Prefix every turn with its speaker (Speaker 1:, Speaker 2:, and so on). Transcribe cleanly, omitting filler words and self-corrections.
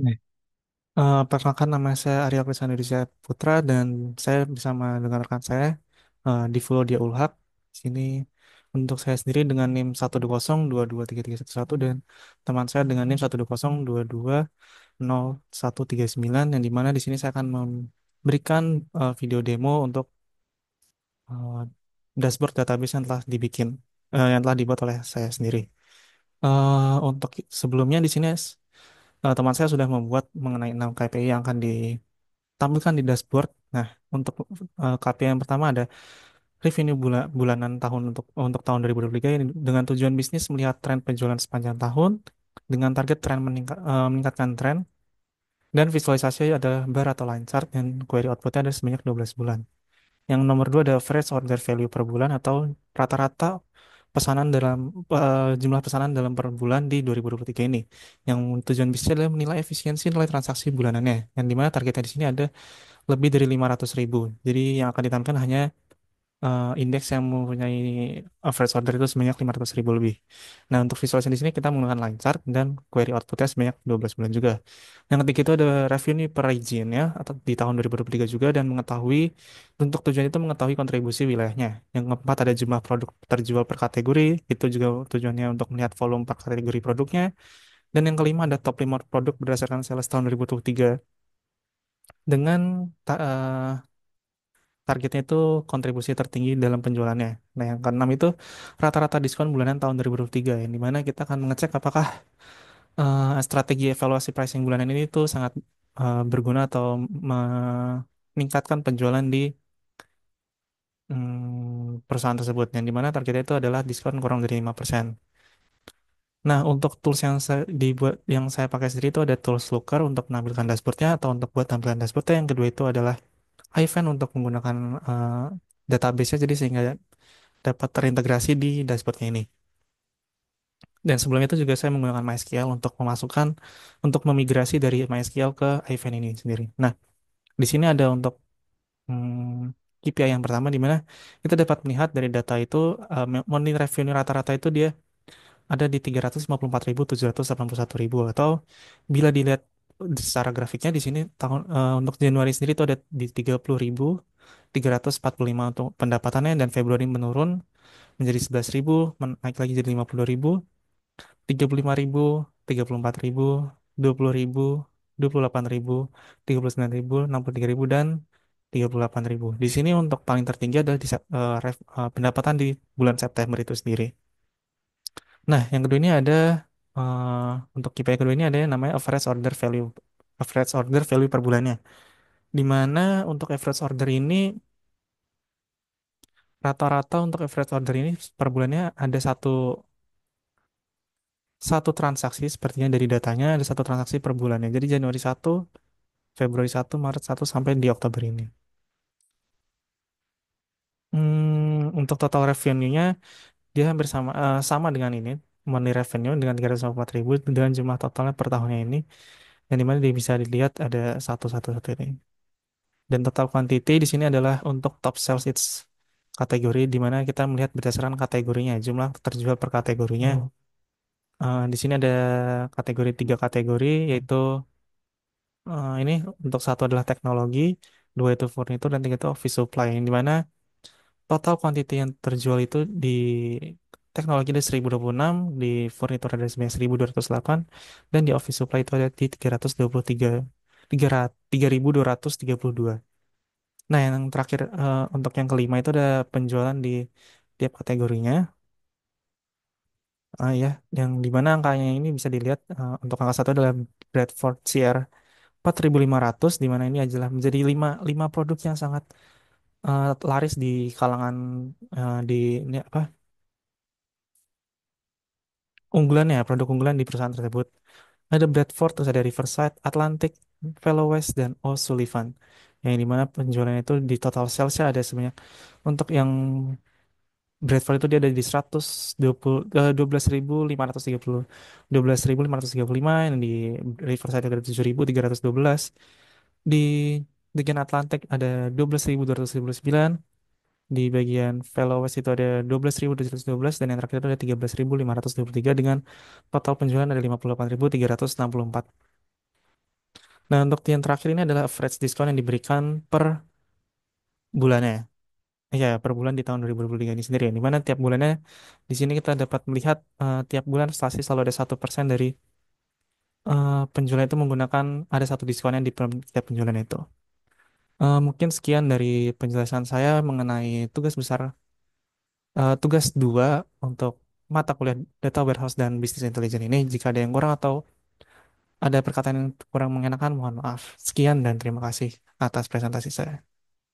Speaker 1: Nih, perkenalkan nama saya Arya Krisnandrisya Putra dan saya bersama dengan rekan saya di Follow Dia Ulhak. Di sini untuk saya sendiri dengan NIM 120223311 dan teman saya dengan NIM 120220139 yang dimana di sini saya akan memberikan video demo untuk eh, dashboard database yang telah dibikin yang telah dibuat oleh saya sendiri. Untuk sebelumnya di sini teman saya sudah membuat mengenai 6 KPI yang akan ditampilkan di dashboard. Nah, untuk KPI yang pertama ada revenue bulanan tahun untuk tahun 2023 ini dengan tujuan bisnis melihat tren penjualan sepanjang tahun dengan target tren meningkatkan tren dan visualisasi adalah bar atau line chart dan query outputnya ada sebanyak 12 bulan. Yang nomor dua ada average order value per bulan atau rata-rata pesanan dalam jumlah pesanan dalam per bulan di 2023 ini. Yang tujuan bisnisnya adalah menilai efisiensi nilai transaksi bulanannya. Yang dimana targetnya di sini ada lebih dari 500.000. Jadi yang akan ditampilkan hanya indeks yang mempunyai average order itu sebanyak 500.000 lebih. Nah, untuk visualisasi di sini kita menggunakan line chart dan query outputnya sebanyak 12 bulan juga. Yang ketiga itu ada revenue per region ya, atau di tahun 2023 juga dan mengetahui untuk tujuan itu mengetahui kontribusi wilayahnya. Yang keempat ada jumlah produk terjual per kategori, itu juga tujuannya untuk melihat volume per kategori produknya. Dan yang kelima ada top 5 produk berdasarkan sales tahun 2023 dengan targetnya itu kontribusi tertinggi dalam penjualannya. Nah, yang keenam itu rata-rata diskon bulanan tahun 2023, yang dimana kita akan mengecek apakah strategi evaluasi pricing bulanan ini tuh sangat berguna atau meningkatkan penjualan di perusahaan tersebut, yang dimana targetnya itu adalah diskon kurang dari 5%. Nah, untuk tools yang saya pakai sendiri itu ada tools Looker untuk menampilkan dashboardnya atau untuk buat tampilan dashboardnya. Yang kedua itu adalah Ivan untuk menggunakan database-nya jadi sehingga dapat terintegrasi di dashboardnya ini. Dan sebelumnya itu juga saya menggunakan MySQL untuk untuk memigrasi dari MySQL ke Ivan ini sendiri. Nah, di sini ada untuk KPI yang pertama di mana kita dapat melihat dari data itu monthly revenue rata-rata itu dia ada di 354.781.000 atau bila dilihat secara grafiknya di sini untuk Januari sendiri itu ada di 30.345 untuk pendapatannya dan Februari menurun menjadi 11.000, naik lagi jadi 52.000, 35.000, 34.000, 20.000, 28.000, 39.000, 63.000 dan 38.000. Di sini untuk paling tertinggi adalah pendapatan di bulan September itu sendiri. Nah, yang kedua ini ada untuk KPI kedua ini ada yang namanya average order value. Average order value per bulannya. Di mana untuk average order ini rata-rata untuk average order ini per bulannya ada satu transaksi sepertinya dari datanya ada satu transaksi per bulannya. Jadi Januari 1, Februari 1, Maret 1 sampai di Oktober ini. Untuk total revenue-nya dia hampir sama dengan ini. Monthly revenue dengan 354.000 dengan jumlah totalnya per tahunnya ini. Yang dimana dia bisa dilihat ada satu ini. Dan total quantity di sini adalah untuk top sales its kategori di mana kita melihat berdasarkan kategorinya, jumlah terjual per kategorinya. Di sini ada tiga kategori yaitu ini untuk satu adalah teknologi, dua itu furnitur, dan tiga itu office supply. Yang dimana total quantity yang terjual itu di teknologi ada 1026, di furnitur ada sebanyak 1208, dan di office supply itu ada di 332. Nah, yang terakhir untuk yang kelima itu ada penjualan di tiap kategorinya. Ya, yang di mana angkanya ini bisa dilihat untuk angka satu adalah Bradford CR 4.500 di mana ini adalah menjadi lima produk yang sangat laris di kalangan di ini apa unggulan ya produk unggulan di perusahaan tersebut. Ada Bradford, terus ada Riverside, Atlantic, Fellow West, dan O'Sullivan. Yang dimana penjualan itu di total salesnya ada sebanyak untuk yang Bradford itu dia ada di 12.530 12.535 yang di Riverside ada 7.312 di bagian Atlantic ada 12.229 di bagian Fellow West itu ada 12.212 dan yang terakhir itu ada 13.523 dengan total penjualan ada 58.364. Nah, untuk yang terakhir ini adalah average diskon yang diberikan per bulannya. Iya, per bulan di tahun 2023 ini sendiri. Di mana tiap bulannya di sini kita dapat melihat tiap bulan pasti selalu ada 1% dari penjualan itu menggunakan ada satu diskonnya di tiap penjualan itu. Mungkin sekian dari penjelasan saya mengenai tugas 2 untuk mata kuliah Data Warehouse dan Business Intelligence ini. Jika ada yang kurang atau ada perkataan yang kurang mengenakan, mohon maaf. Sekian dan terima kasih atas presentasi saya.